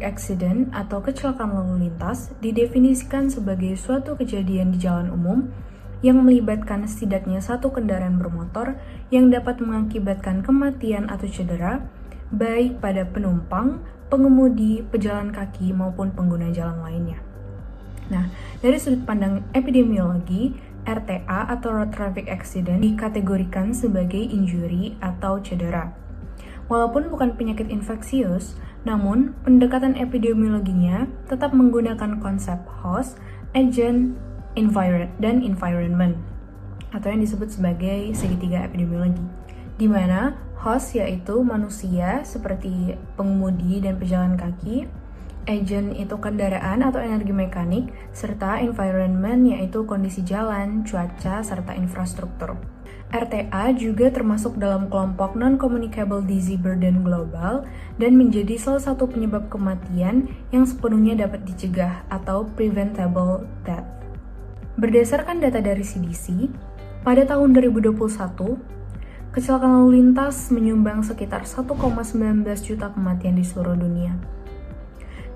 traffic accident atau kecelakaan lalu lintas didefinisikan sebagai suatu kejadian di jalan umum yang melibatkan setidaknya satu kendaraan bermotor yang dapat mengakibatkan kematian atau cedera, baik pada penumpang, pengemudi, pejalan kaki, maupun pengguna jalan lainnya. Nah, dari sudut pandang epidemiologi, RTA atau Road Traffic Accident dikategorikan sebagai injury atau cedera. Walaupun bukan penyakit infeksius, namun pendekatan epidemiologinya tetap menggunakan konsep host, agent, dan environment, atau yang disebut sebagai segitiga epidemiologi, di mana host yaitu manusia seperti pengemudi dan pejalan kaki, agent itu kendaraan atau energi mekanik, serta environment yaitu kondisi jalan, cuaca, serta infrastruktur. RTA juga termasuk dalam kelompok Non-Communicable Disease Burden Global dan menjadi salah satu penyebab kematian yang sepenuhnya dapat dicegah atau preventable death. Berdasarkan data dari CDC, pada tahun 2021, kecelakaan lalu lintas menyumbang sekitar 1,19 juta kematian di seluruh dunia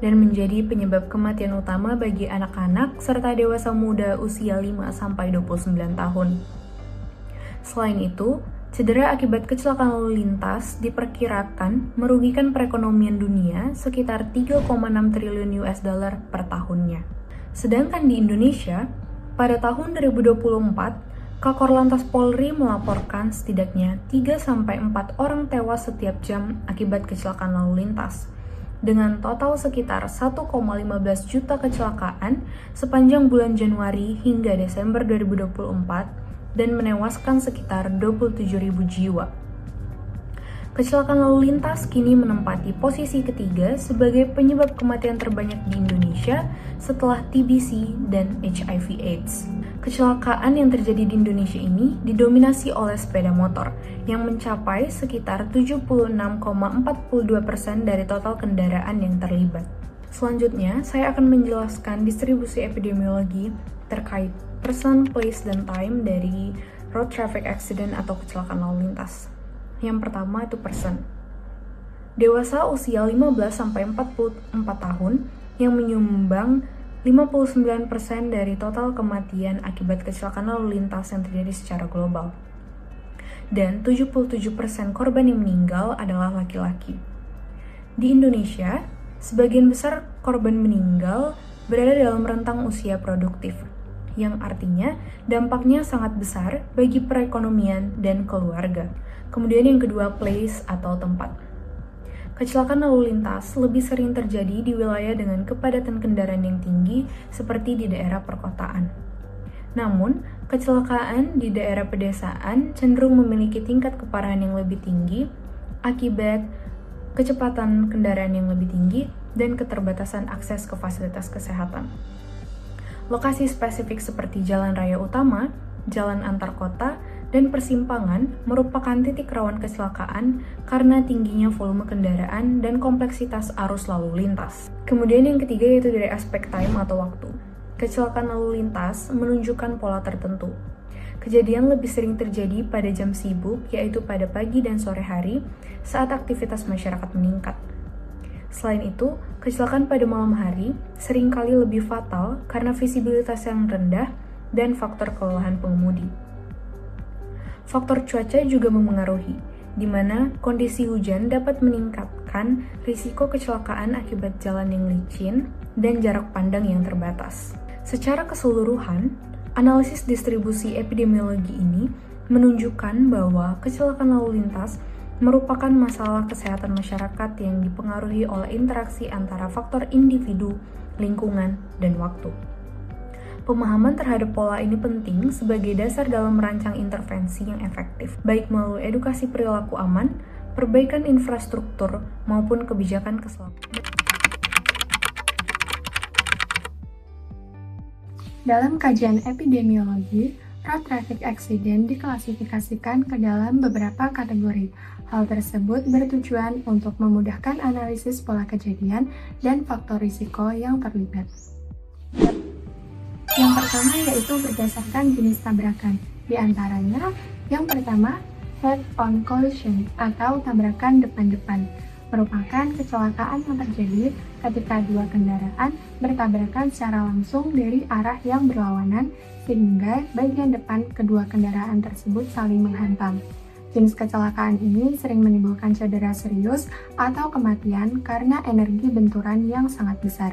dan menjadi penyebab kematian utama bagi anak-anak serta dewasa muda usia 5-29 tahun. Selain itu, cedera akibat kecelakaan lalu lintas diperkirakan merugikan perekonomian dunia sekitar 3,6 triliun US dollar per tahunnya. Sedangkan di Indonesia, pada tahun 2024, Kakor Lantas Polri melaporkan setidaknya 3-4 orang tewas setiap jam akibat kecelakaan lalu lintas, dengan total sekitar 1,15 juta kecelakaan sepanjang bulan Januari hingga Desember 2024 dan menewaskan sekitar 27.000 jiwa. Kecelakaan lalu lintas kini menempati posisi ketiga sebagai penyebab kematian terbanyak di Indonesia setelah TBC dan HIV/AIDS. Kecelakaan yang terjadi di Indonesia ini didominasi oleh sepeda motor yang mencapai sekitar 76,42% dari total kendaraan yang terlibat. Selanjutnya, saya akan menjelaskan distribusi epidemiologi terkait person, place, dan time dari road traffic accident atau kecelakaan lalu lintas. Yang pertama itu person. Dewasa usia 15-44 tahun yang menyumbang 59% dari total kematian akibat kecelakaan lalu lintas yang terjadi secara global. Dan 77% korban yang meninggal adalah laki-laki. Di Indonesia, sebagian besar korban meninggal berada dalam rentang usia produktif, yang artinya dampaknya sangat besar bagi perekonomian dan keluarga. Kemudian yang kedua, place atau tempat. Kecelakaan lalu lintas lebih sering terjadi di wilayah dengan kepadatan kendaraan yang tinggi seperti di daerah perkotaan. Namun, kecelakaan di daerah pedesaan cenderung memiliki tingkat keparahan yang lebih tinggi akibat kecepatan kendaraan yang lebih tinggi dan keterbatasan akses ke fasilitas kesehatan. Lokasi spesifik seperti jalan raya utama, jalan antar kota, dan persimpangan merupakan titik rawan kecelakaan karena tingginya volume kendaraan dan kompleksitas arus lalu lintas. Kemudian yang ketiga yaitu dari aspek time atau waktu. Kecelakaan lalu lintas menunjukkan pola tertentu. Kejadian lebih sering terjadi pada jam sibuk, yaitu pada pagi dan sore hari saat aktivitas masyarakat meningkat. Selain itu, kecelakaan pada malam hari seringkali lebih fatal karena visibilitas yang rendah dan faktor kelelahan pengemudi. Faktor cuaca juga memengaruhi, di mana kondisi hujan dapat meningkatkan risiko kecelakaan akibat jalan yang licin dan jarak pandang yang terbatas. Secara keseluruhan, analisis distribusi epidemiologi ini menunjukkan bahwa kecelakaan lalu lintas merupakan masalah kesehatan masyarakat yang dipengaruhi oleh interaksi antara faktor individu, lingkungan, dan waktu. Pemahaman terhadap pola ini penting sebagai dasar dalam merancang intervensi yang efektif, baik melalui edukasi perilaku aman, perbaikan infrastruktur, maupun kebijakan keselamatan. Dalam kajian epidemiologi, road traffic accident diklasifikasikan ke dalam beberapa kategori. Hal tersebut bertujuan untuk memudahkan analisis pola kejadian dan faktor risiko yang terlibat. Yang pertama yaitu berdasarkan jenis tabrakan. Di antaranya, yang pertama, head-on collision atau tabrakan depan-depan. merupakan kecelakaan yang terjadi ketika dua kendaraan bertabrakan secara langsung dari arah yang berlawanan sehingga bagian depan kedua kendaraan tersebut saling menghantam. Jenis kecelakaan ini sering menimbulkan cedera serius atau kematian karena energi benturan yang sangat besar.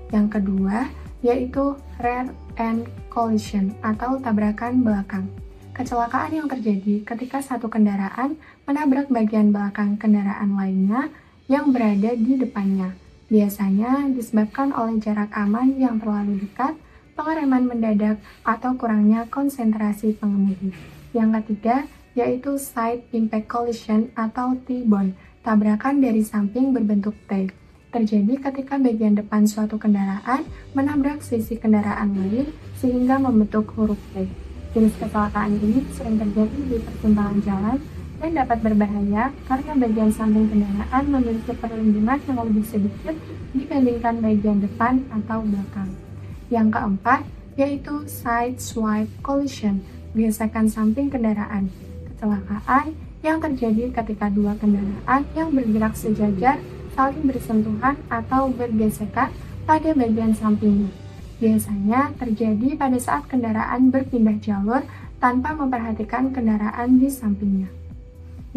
Yang kedua, yaitu rear end collision atau tabrakan belakang. Kecelakaan yang terjadi ketika satu kendaraan menabrak bagian belakang kendaraan lainnya yang berada di depannya. Biasanya disebabkan oleh jarak aman yang terlalu dekat, pengereman mendadak, atau kurangnya konsentrasi pengemudi. Yang ketiga, yaitu side impact collision atau T-bone, tabrakan dari samping berbentuk T. Terjadi ketika bagian depan suatu kendaraan menabrak sisi kendaraan lain sehingga membentuk huruf T. Jenis kecelakaan ini sering terjadi di persimpangan jalan dan dapat berbahaya karena bagian samping kendaraan memiliki perlindungan yang lebih sedikit dibandingkan bagian depan atau belakang. Yang keempat, yaitu side swipe collision, gesekan samping kendaraan. Kecelakaan yang terjadi ketika dua kendaraan yang bergerak sejajar saling bersentuhan atau bergesekan pada bagian sampingnya. Biasanya terjadi pada saat kendaraan berpindah jalur tanpa memperhatikan kendaraan di sampingnya.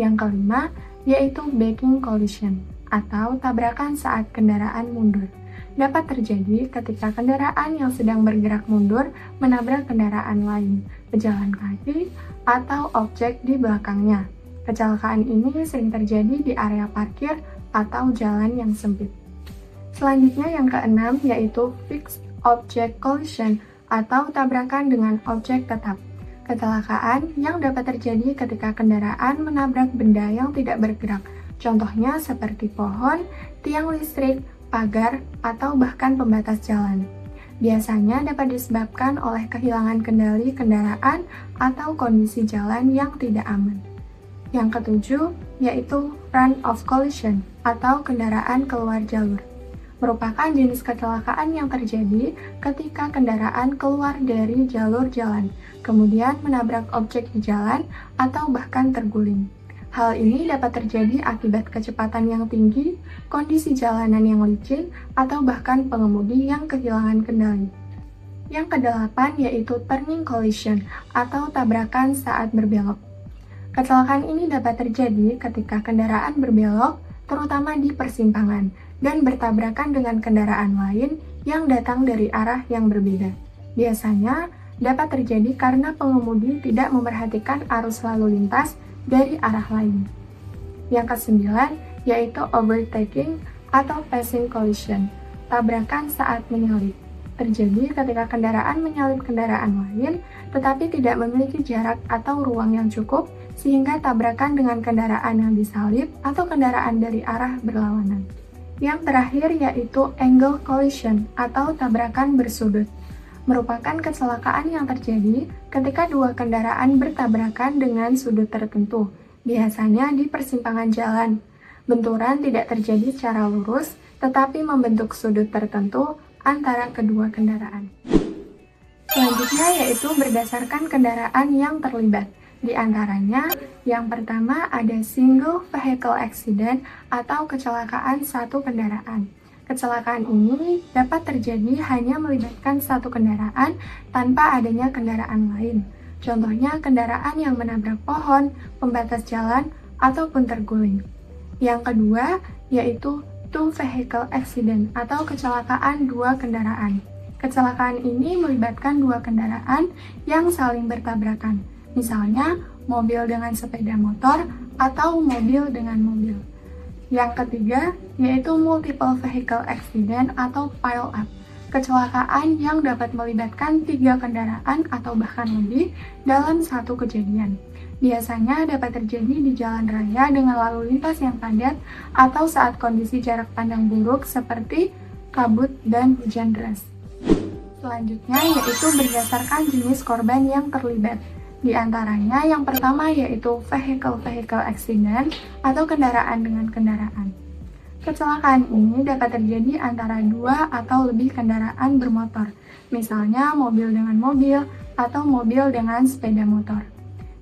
Yang kelima, yaitu backing collision atau tabrakan saat kendaraan mundur. Dapat terjadi ketika kendaraan yang sedang bergerak mundur menabrak kendaraan lain, pejalan kaki, atau objek di belakangnya. Kecelakaan ini sering terjadi di area parkir atau jalan yang sempit. Selanjutnya yang keenam yaitu fixed object collision atau tabrakan dengan objek tetap. Kecelakaan yang dapat terjadi ketika kendaraan menabrak benda yang tidak bergerak, contohnya seperti pohon, tiang listrik, pagar, atau bahkan pembatas jalan. Biasanya dapat disebabkan oleh kehilangan kendali kendaraan atau kondisi jalan yang tidak aman. Yang ketujuh, yaitu run-off collision atau kendaraan keluar jalur. Merupakan jenis kecelakaan yang terjadi ketika kendaraan keluar dari jalur jalan, kemudian menabrak objek di jalan atau bahkan terguling. Hal ini dapat terjadi akibat kecepatan yang tinggi, kondisi jalanan yang licin, atau bahkan pengemudi yang kehilangan kendali. Yang kedelapan yaitu turning collision atau tabrakan saat berbelok. Kecelakaan ini dapat terjadi ketika kendaraan berbelok, terutama di persimpangan, dan bertabrakan dengan kendaraan lain yang datang dari arah yang berbeda. Biasanya dapat terjadi karena pengemudi tidak memperhatikan arus lalu lintas dari arah lain. Yang kesembilan yaitu overtaking atau passing collision, tabrakan saat menyalip. Terjadi ketika kendaraan menyalip kendaraan lain, tetapi tidak memiliki jarak atau ruang yang cukup sehingga tabrakan dengan kendaraan yang disalip atau kendaraan dari arah berlawanan. Yang terakhir yaitu angle collision atau tabrakan bersudut. Merupakan kecelakaan yang terjadi ketika dua kendaraan bertabrakan dengan sudut tertentu, biasanya di persimpangan jalan. Benturan tidak terjadi secara lurus, tetapi membentuk sudut tertentu antara kedua kendaraan. Selanjutnya yaitu berdasarkan kendaraan yang terlibat. Di antaranya, yang pertama ada single vehicle accident atau kecelakaan satu kendaraan. Kecelakaan ini dapat terjadi hanya melibatkan satu kendaraan tanpa adanya kendaraan lain. Contohnya kendaraan yang menabrak pohon, pembatas jalan, ataupun terguling. Yang kedua yaitu two vehicle accident atau kecelakaan dua kendaraan. Kecelakaan ini melibatkan dua kendaraan yang saling bertabrakan. Misalnya mobil dengan sepeda motor atau mobil dengan mobil. Yang ketiga, yaitu multiple vehicle accident atau pile up. Kecelakaan yang dapat melibatkan 3 kendaraan atau bahkan lebih dalam satu kejadian. Biasanya dapat terjadi di jalan raya dengan lalu lintas yang padat atau saat kondisi jarak pandang buruk seperti kabut dan hujan deras. Selanjutnya yaitu berdasarkan jenis korban yang terlibat. Di antaranya yang pertama yaitu vehicle accident atau kendaraan dengan kendaraan. Kecelakaan ini dapat terjadi antara 2 atau lebih kendaraan bermotor, misalnya mobil dengan mobil atau mobil dengan sepeda motor.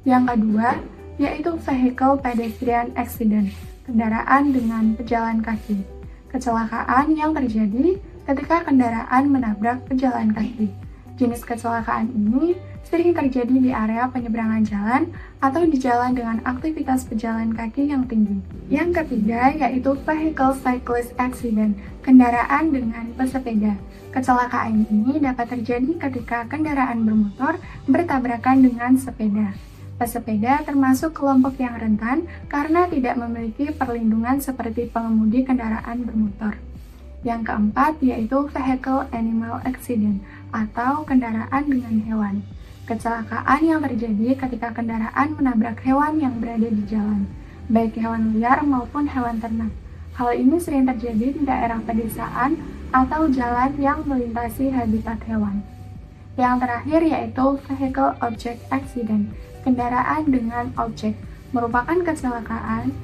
Yang kedua yaitu vehicle pedestrian accident. kendaraan dengan pejalan kaki. Kecelakaan yang terjadi ketika kendaraan menabrak pejalan kaki. Jenis kecelakaan ini sering terjadi di area penyeberangan jalan atau di jalan dengan aktivitas pejalan kaki yang tinggi. Yang ketiga yaitu vehicle cyclist accident, kendaraan dengan pesepeda. Kecelakaan ini dapat terjadi ketika kendaraan bermotor bertabrakan dengan sepeda. Pesepeda termasuk kelompok yang rentan karena tidak memiliki perlindungan seperti pengemudi kendaraan bermotor. Yang keempat yaitu vehicle animal accident atau kendaraan dengan hewan. Kecelakaan yang terjadi ketika kendaraan menabrak hewan yang berada di jalan, baik hewan liar maupun hewan ternak. Hal ini sering terjadi di daerah pedesaan atau jalan yang melintasi habitat hewan. Yang terakhir yaitu vehicle object accident, kendaraan dengan objek, merupakan kecelakaan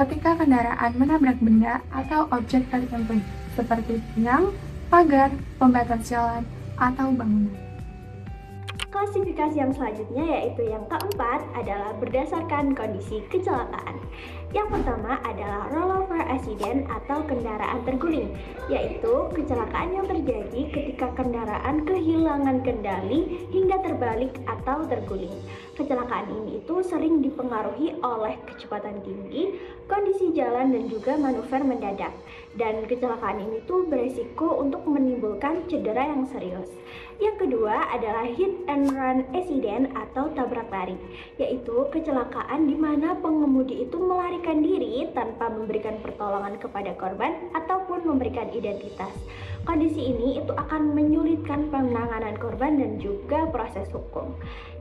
ketika kendaraan menabrak benda atau objek tertentu, seperti tiang, pagar, pembatas jalan, atau bangunan. Klasifikasi yang selanjutnya yaitu yang keempat adalah berdasarkan kondisi kecelakaan. Yang pertama adalah rollover accident atau kendaraan terguling, yaitu kecelakaan yang terjadi ketika kendaraan kehilangan kendali hingga terbalik atau terguling. Kecelakaan ini itu sering dipengaruhi oleh kecepatan tinggi, kondisi jalan dan juga manuver mendadak. Dan kecelakaan ini tuh beresiko untuk menimbulkan cedera yang serius. Yang kedua adalah hit and run accident atau tabrak lari, yaitu kecelakaan di mana pengemudi itu melarikan diri tanpa memberikan pertolongan kepada korban ataupun memberikan identitas. Kondisi ini itu akan menyulitkan penanganan korban dan juga proses hukum.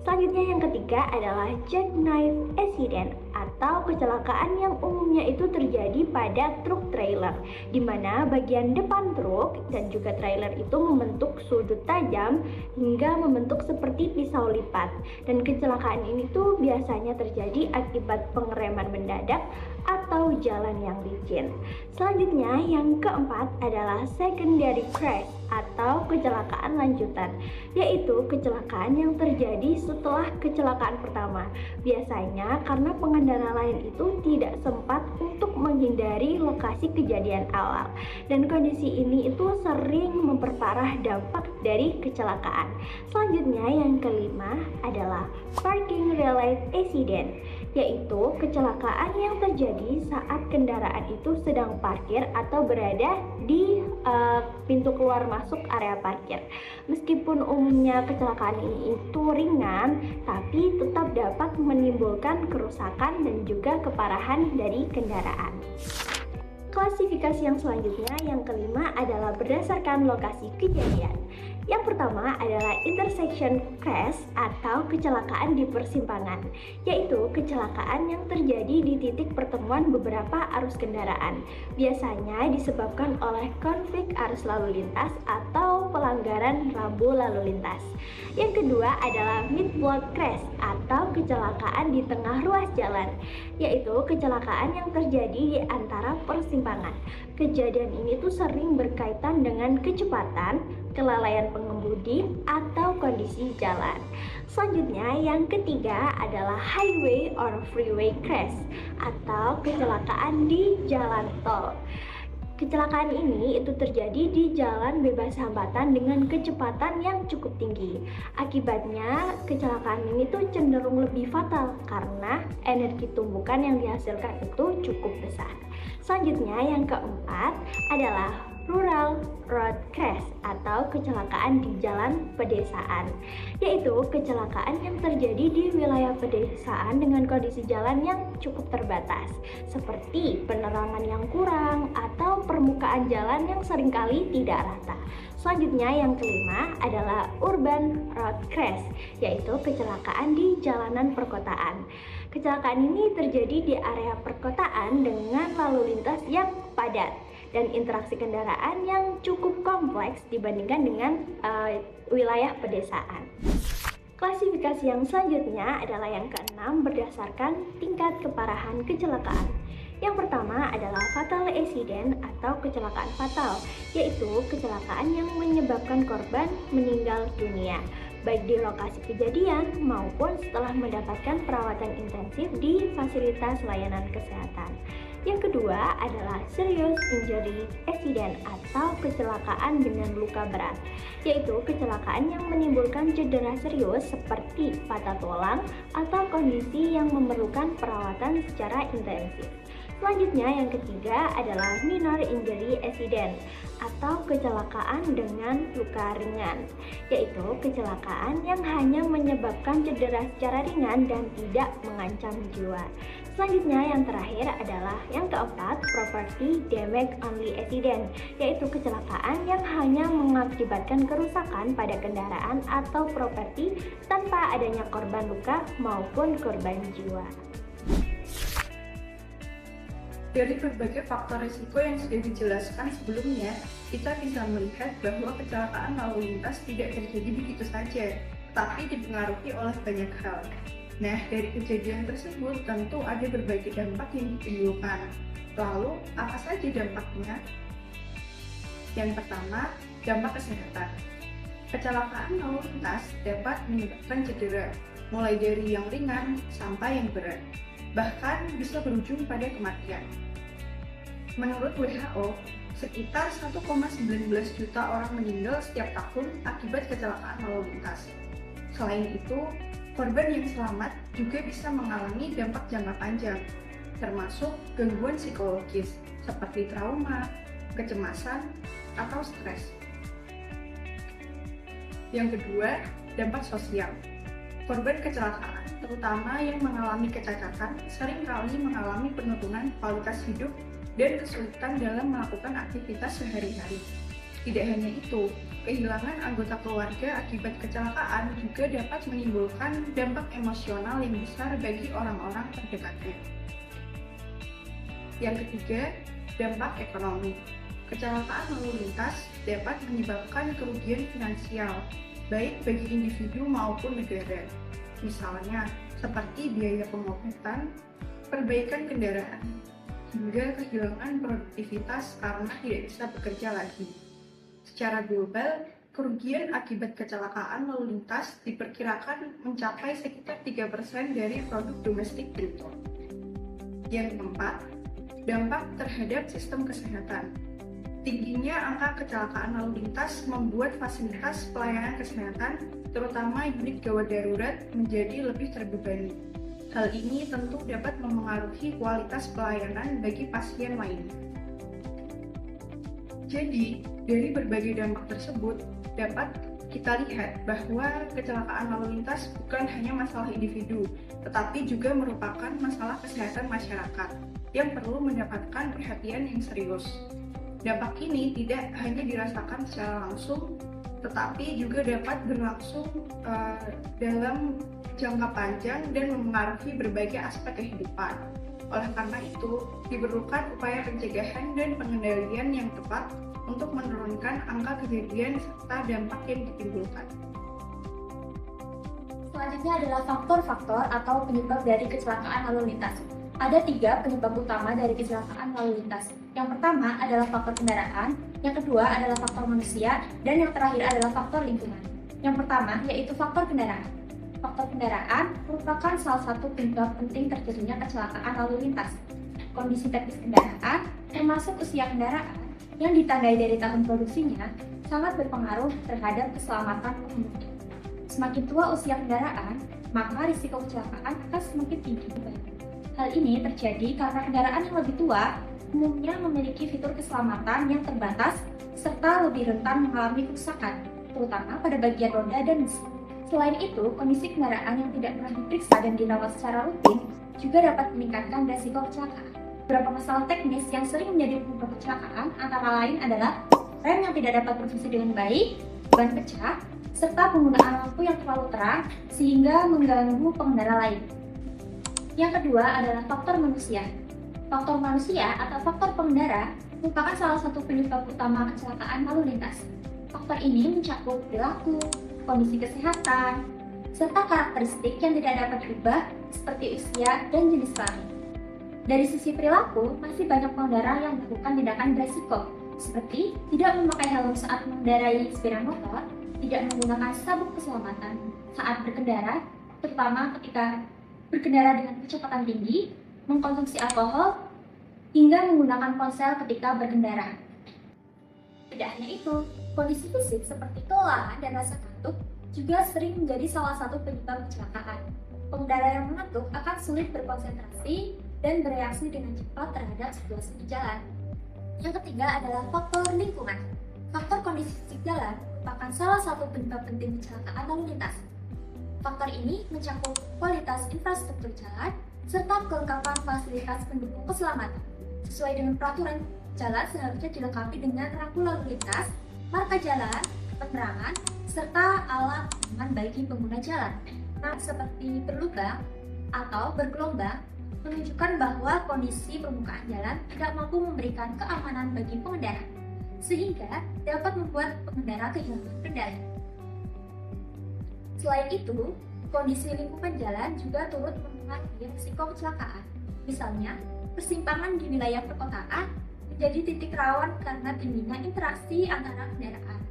Selanjutnya yang ketiga adalah jackknife accident atau kecelakaan yang umumnya itu terjadi pada truk trailer, di mana bagian depan truk dan juga trailer itu membentuk sudut tajam hingga membentuk seperti pisau lipat. Dan kecelakaan ini tuh biasanya terjadi akibat pengereman mendadak atau jalan yang licin. Selanjutnya yang keempat adalah secondary crash atau kecelakaan lanjutan, yaitu kecelakaan yang terjadi setelah kecelakaan pertama. Biasanya karena pengendara lain itu tidak sempat untuk menghindari lokasi kejadian awal, dan kondisi ini itu sering memperparah dampak dari kecelakaan. Selanjutnya yang kelima adalah parking related accident, yaitu kecelakaan yang terjadi saat kendaraan itu sedang parkir atau berada di pintu keluar masuk area parkir. Meskipun umumnya kecelakaan ini itu ringan, tapi tetap dapat menimbulkan kerusakan dan juga keparahan dari kendaraan. Klasifikasi yang selanjutnya, yang kelima adalah berdasarkan lokasi kejadian. Yang pertama adalah intersection crash atau kecelakaan di persimpangan, yaitu kecelakaan yang terjadi di titik pertemuan beberapa arus kendaraan. Biasanya disebabkan oleh konflik arus lalu lintas atau pelanggaran rambu lalu lintas. Yang kedua adalah mid-block crash atau kecelakaan di tengah ruas jalan, yaitu kecelakaan yang terjadi di antara persimpangan. Kejadian ini tuh sering berkaitan dengan kecepatan, kelalaian pengemudi, atau kondisi jalan. Selanjutnya yang ketiga adalah highway or freeway crash atau kecelakaan di jalan tol. Kecelakaan ini itu terjadi di jalan bebas hambatan dengan kecepatan yang cukup tinggi. Akibatnya kecelakaan ini tuh cenderung lebih fatal karena energi tumbukan yang dihasilkan itu cukup besar. Selanjutnya yang keempat adalah rural road crash atau kecelakaan di jalan pedesaan, yaitu kecelakaan yang terjadi di wilayah pedesaan dengan kondisi jalan yang cukup terbatas, seperti penerangan yang kurang atau permukaan jalan yang seringkali tidak rata. Selanjutnya yang kelima adalah urban road crash, yaitu kecelakaan di jalanan perkotaan. Kecelakaan ini terjadi di area perkotaan dengan lalu lintas yang padat dan interaksi kendaraan yang cukup kompleks dibandingkan dengan wilayah pedesaan. Klasifikasi yang selanjutnya adalah yang keenam berdasarkan tingkat keparahan kecelakaan. Yang pertama adalah fatal accident atau kecelakaan fatal, yaitu kecelakaan yang menyebabkan korban meninggal dunia, baik di lokasi kejadian maupun setelah mendapatkan perawatan intensif di fasilitas layanan kesehatan. Yang kedua adalah serious injury accident atau kecelakaan dengan luka berat, yaitu kecelakaan yang menimbulkan cedera serius seperti patah tulang atau kondisi yang memerlukan perawatan secara intensif. Selanjutnya yang ketiga adalah minor injury accident atau kecelakaan dengan luka ringan, yaitu kecelakaan yang hanya menyebabkan cedera secara ringan dan tidak mengancam jiwa. Selanjutnya yang terakhir adalah yang keempat, property damage only accident, yaitu kecelakaan yang hanya mengakibatkan kerusakan pada kendaraan atau properti tanpa adanya korban luka maupun korban jiwa. Dari berbagai faktor risiko yang sudah dijelaskan sebelumnya, kita bisa melihat bahwa kecelakaan lalu lintas tidak terjadi begitu saja, tapi dipengaruhi oleh banyak hal. Nah, dari kejadian tersebut tentu ada berbagai dampak yang ditimbulkan. Lalu, apa saja dampaknya? Yang pertama, dampak kesehatan. Kecelakaan lalu lintas dapat menyebabkan cedera, mulai dari yang ringan sampai yang berat, bahkan bisa berujung pada kematian. Menurut WHO, sekitar 1,19 juta orang meninggal setiap tahun akibat kecelakaan lalu lintas. Selain itu, korban yang selamat juga bisa mengalami dampak jangka panjang, termasuk gangguan psikologis seperti trauma, kecemasan, atau stres. Yang kedua, dampak sosial. Korban kecelakaan, terutama yang mengalami kecacatan, seringkali mengalami penurunan kualitas hidup dan kesulitan dalam melakukan aktivitas sehari-hari. Tidak hanya itu, kehilangan anggota keluarga akibat kecelakaan juga dapat menimbulkan dampak emosional yang besar bagi orang-orang terdekatnya. Yang ketiga, dampak ekonomi. Kecelakaan lalu lintas dapat menyebabkan kerugian finansial, baik bagi individu maupun negara. Misalnya, seperti biaya pengobatan, perbaikan kendaraan, hingga kehilangan produktivitas karena tidak bisa bekerja lagi. Secara global, kerugian akibat kecelakaan lalu lintas diperkirakan mencapai sekitar 3% dari produk domestik bruto. Yang keempat, dampak terhadap sistem kesehatan. Tingginya angka kecelakaan lalu lintas membuat fasilitas pelayanan kesehatan, terutama unit gawat darurat, menjadi lebih terbebani. Hal ini tentu dapat memengaruhi kualitas pelayanan bagi pasien lainnya. Jadi, dari berbagai dampak tersebut, dapat kita lihat bahwa kecelakaan lalu lintas bukan hanya masalah individu, tetapi juga merupakan masalah kesehatan masyarakat yang perlu mendapatkan perhatian yang serius. Dampak ini tidak hanya dirasakan secara langsung, tetapi juga dapat berlangsung dalam jangka panjang dan memengaruhi berbagai aspek kehidupan. Oleh karena itu, diperlukan upaya pencegahan dan pengendalian yang tepat untuk menurunkan angka kejadian serta dampak yang ditimbulkan. Selanjutnya adalah faktor-faktor atau penyebab dari kecelakaan lalu lintas. Ada 3 penyebab utama dari kecelakaan lalu lintas. Yang pertama adalah faktor kendaraan, yang kedua adalah faktor manusia, dan yang terakhir adalah faktor lingkungan. Yang pertama yaitu faktor kendaraan. Faktor kendaraan merupakan salah satu penyebab penting terjadinya kecelakaan lalu lintas. Kondisi teknis kendaraan, termasuk usia kendaraan, yang ditandai dari tahun produksinya, sangat berpengaruh terhadap keselamatan pengemudi. Semakin tua usia kendaraan, maka risiko kecelakaan akan semakin tinggi. Hal ini terjadi karena kendaraan yang lebih tua umumnya memiliki fitur keselamatan yang terbatas serta lebih rentan mengalami kerusakan, terutama pada bagian roda dan mesin. Selain itu, kondisi kendaraan yang tidak pernah diperiksa dan dirawat secara rutin juga dapat meningkatkan risiko kecelakaan. Beberapa masalah teknis yang sering menjadi penyebab kecelakaan antara lain adalah rem yang tidak dapat berfungsi dengan baik, ban pecah, serta penggunaan lampu yang terlalu terang sehingga mengganggu pengendara lain. Yang kedua adalah faktor manusia. Faktor manusia atau faktor pengendara merupakan salah satu penyebab utama kecelakaan lalu lintas. Faktor ini mencakup perilaku, kondisi kesehatan, serta karakteristik yang tidak dapat diubah seperti usia dan jenis kelamin. Dari sisi perilaku, masih banyak pengendara yang melakukan tindakan beresiko, seperti tidak memakai helm saat mengendarai sepeda motor, tidak menggunakan sabuk keselamatan saat berkendara, terutama ketika berkendara dengan kecepatan tinggi, mengkonsumsi alkohol, hingga menggunakan ponsel ketika berkendara. Tidak hanya itu, kondisi fisik seperti kelelahan dan rasa kantuk juga sering menjadi salah satu penyebab kecelakaan. Pengendara yang mengantuk akan sulit berkonsentrasi dan bereaksi dengan cepat terhadap situasi di jalan. Yang ketiga adalah faktor lingkungan. Faktor kondisi fisik jalan merupakan salah satu penyebab penting kecelakaan lalu lintas. Faktor ini mencakup kualitas infrastruktur jalan serta kelengkapan fasilitas pendukung keselamatan. Sesuai dengan peraturan, jalan seharusnya dilengkapi dengan rambu lalu lintas, marka jalan, penerangan, serta alat aman bagi pengguna jalan. Nah, seperti berlubang atau bergelombang menunjukkan bahwa kondisi permukaan jalan tidak mampu memberikan keamanan bagi pengendara, sehingga dapat membuat pengendara kehilangan kendali. Selain itu, kondisi lingkungan jalan juga turut mempengaruhi risiko kecelakaan. Misalnya, persimpangan di wilayah perkotaan menjadi titik rawan karena tingginya interaksi antara kendaraan.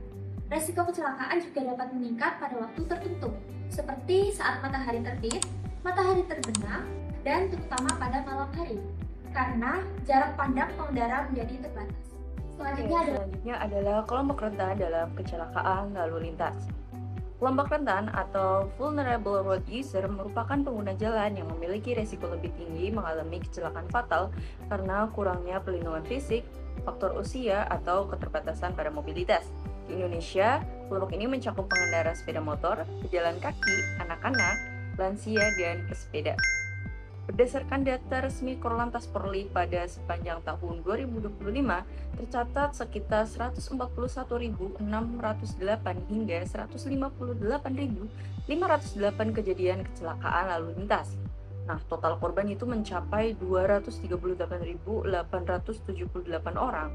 Risiko kecelakaan juga dapat meningkat pada waktu tertentu, seperti saat matahari terbit, matahari terbenam, dan terutama pada malam hari, karena jarak pandang pengendara menjadi terbatas. Selanjutnya adalah kelompok rentan dalam kecelakaan lalu lintas. Kelompok rentan atau vulnerable road user merupakan pengguna jalan yang memiliki resiko lebih tinggi mengalami kecelakaan fatal karena kurangnya perlindungan fisik, faktor usia, atau keterbatasan pada mobilitas. Di Indonesia, kelompok ini mencakup pengendara sepeda motor, pejalan kaki, anak-anak, lansia, dan pesepeda. Berdasarkan data resmi Korlantas Polri pada sepanjang tahun 2025, tercatat sekitar 141.608 hingga 158.508 kejadian kecelakaan lalu lintas. Nah, total korban itu mencapai 238.878 orang.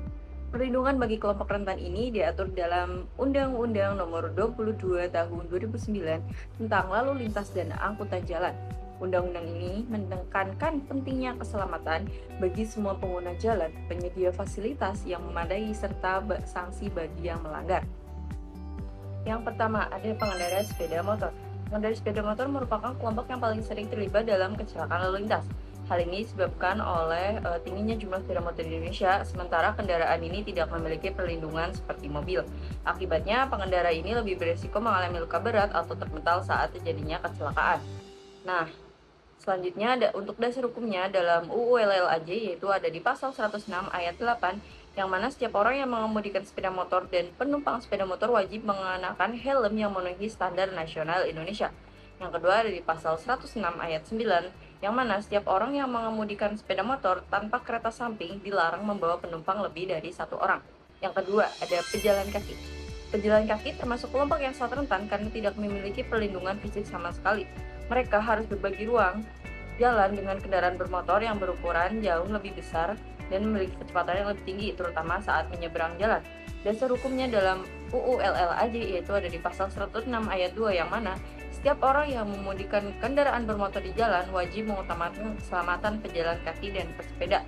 Perlindungan bagi kelompok rentan ini diatur dalam Undang-Undang Nomor 22 Tahun 2009 tentang Lalu Lintas dan Angkutan Jalan. Undang-undang ini menekankan pentingnya keselamatan bagi semua pengguna jalan, penyedia fasilitas yang memadai, serta sanksi bagi yang melanggar. Yang pertama, ada pengendara sepeda motor. Pengendara sepeda motor merupakan kelompok yang paling sering terlibat dalam kecelakaan lalu lintas. Hal ini disebabkan oleh tingginya jumlah sepeda motor di Indonesia, sementara kendaraan ini tidak memiliki perlindungan seperti mobil. Akibatnya, pengendara ini lebih berisiko mengalami luka berat atau terpental saat terjadinya kecelakaan. Nah, selanjutnya untuk dasar hukumnya dalam UU LLAJ, yaitu ada di pasal 106 ayat 8, yang mana setiap orang yang mengemudikan sepeda motor dan penumpang sepeda motor wajib mengenakan helm yang memenuhi standar nasional Indonesia. Yang kedua ada di pasal 106 ayat 9, yang mana setiap orang yang mengemudikan sepeda motor tanpa kereta samping dilarang membawa penumpang lebih dari satu orang. Yang kedua ada pejalan kaki. Pejalan kaki termasuk kelompok yang sangat rentan karena tidak memiliki perlindungan fisik sama sekali. Mereka harus berbagi ruang jalan dengan kendaraan bermotor yang berukuran jauh lebih besar dan memiliki kecepatan yang lebih tinggi, terutama saat menyeberang jalan. Dasar hukumnya dalam UU LLAJ yaitu ada di pasal 106 ayat 2, yang mana setiap orang yang memudikan kendaraan bermotor di jalan wajib mengutamakan keselamatan pejalan kaki dan pesepeda.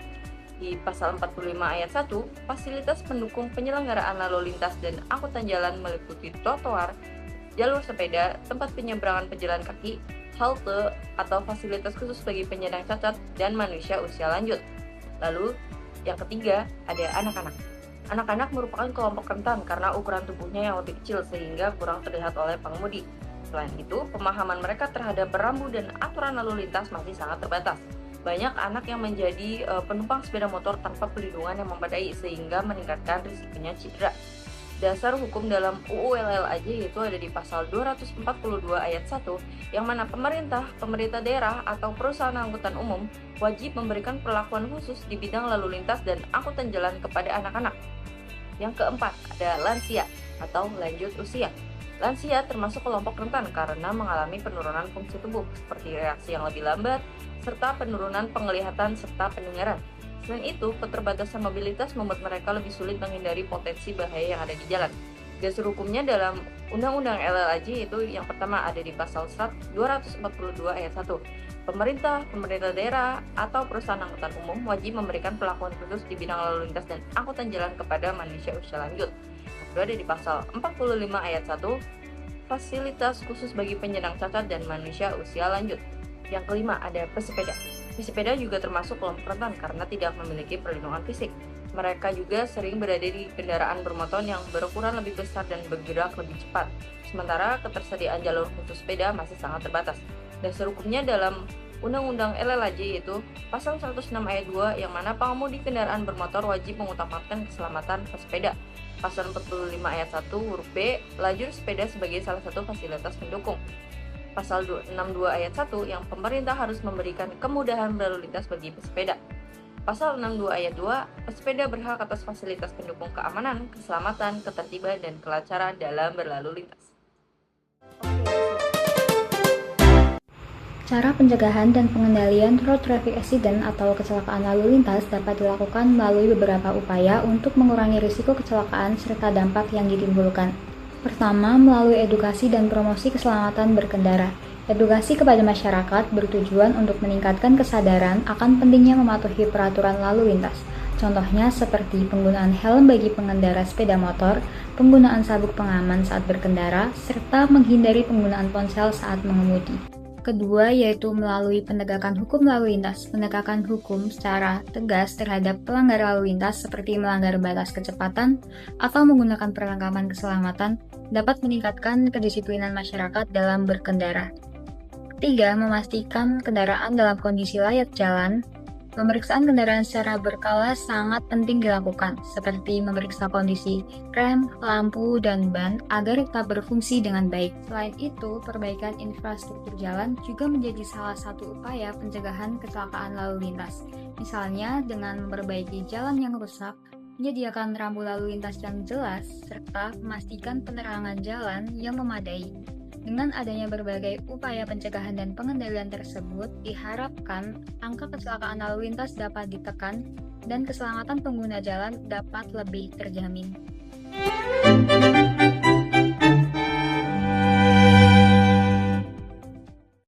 Di pasal 45 ayat 1, fasilitas pendukung penyelenggaraan lalu lintas dan angkutan jalan meliputi trotoar, jalur sepeda, tempat penyeberangan pejalan kaki, halte, atau fasilitas khusus bagi penyandang cacat dan manusia usia lanjut. Lalu, yang ketiga, ada anak-anak. Anak-anak merupakan kelompok rentan karena ukuran tubuhnya yang lebih kecil sehingga kurang terlihat oleh pengemudi. Selain itu, pemahaman mereka terhadap rambu dan aturan lalu lintas masih sangat terbatas. Banyak anak yang menjadi penumpang sepeda motor tanpa perlindungan yang memadai sehingga meningkatkan risikonya cedera. Dasar hukum dalam UU LLAJ yaitu ada di pasal 242 ayat 1, yang mana pemerintah daerah atau perusahaan angkutan umum wajib memberikan perlakuan khusus di bidang lalu lintas dan angkutan jalan kepada anak-anak. Yang keempat, ada lansia atau lanjut usia. Lansia termasuk kelompok rentan karena mengalami penurunan fungsi tubuh seperti reaksi yang lebih lambat, serta penurunan penglihatan serta pendengaran. Selain itu, keterbatasan mobilitas membuat mereka lebih sulit menghindari potensi bahaya yang ada di jalan. Dasar hukumnya dalam Undang-Undang LLAJ itu yang pertama ada di pasal 242 ayat 1. Pemerintah daerah, atau perusahaan angkutan umum wajib memberikan perlakuan khusus di bidang lalu lintas dan angkutan jalan kepada manusia usia lanjut. Yang kedua ada di pasal 45 ayat 1, fasilitas khusus bagi penyandang cacat dan manusia usia lanjut. Yang kelima ada pesepeda. Pesepeda juga termasuk kelompok rentan karena tidak memiliki perlindungan fisik. Mereka juga sering berada di kendaraan bermotor yang berukuran lebih besar dan bergerak lebih cepat. Sementara ketersediaan jalur khusus sepeda masih sangat terbatas. Dasar hukumnya dalam Undang-Undang LLAJ yaitu Pasal 106 ayat 2 yang mana pengemudi kendaraan bermotor wajib mengutamakan keselamatan pesepeda. Pasal 45 ayat 1 huruf B, lajur sepeda sebagai salah satu fasilitas pendukung. Pasal 62 ayat 1 yang pemerintah harus memberikan kemudahan berlalu lintas bagi pesepeda. Pasal 62 ayat 2, pesepeda berhak atas fasilitas pendukung keamanan, keselamatan, ketertiban, dan kelancaran dalam berlalu lintas. Cara pencegahan dan pengendalian road traffic accident atau kecelakaan lalu lintas dapat dilakukan melalui beberapa upaya untuk mengurangi risiko kecelakaan serta dampak yang ditimbulkan. Pertama, melalui edukasi dan promosi keselamatan berkendara. Edukasi kepada masyarakat bertujuan untuk meningkatkan kesadaran akan pentingnya mematuhi peraturan lalu lintas. Contohnya seperti penggunaan helm bagi pengendara sepeda motor, penggunaan sabuk pengaman saat berkendara, serta menghindari penggunaan ponsel saat mengemudi. Kedua, yaitu melalui penegakan hukum lalu lintas. Penegakan hukum secara tegas terhadap pelanggar lalu lintas seperti melanggar batas kecepatan atau menggunakan perlengkapan keselamatan dapat meningkatkan kedisiplinan masyarakat dalam berkendara. Ketiga, memastikan kendaraan dalam kondisi layak jalan. Pemeriksaan kendaraan secara berkala sangat penting dilakukan, seperti memeriksa kondisi rem, lampu, dan ban agar tetap berfungsi dengan baik. Selain itu, perbaikan infrastruktur jalan juga menjadi salah satu upaya pencegahan kecelakaan lalu lintas. Misalnya, dengan memperbaiki jalan yang rusak, menyediakan rambu lalu lintas yang jelas, serta memastikan penerangan jalan yang memadai. Dengan adanya berbagai upaya pencegahan dan pengendalian tersebut, diharapkan angka kecelakaan lalu lintas dapat ditekan dan keselamatan pengguna jalan dapat lebih terjamin.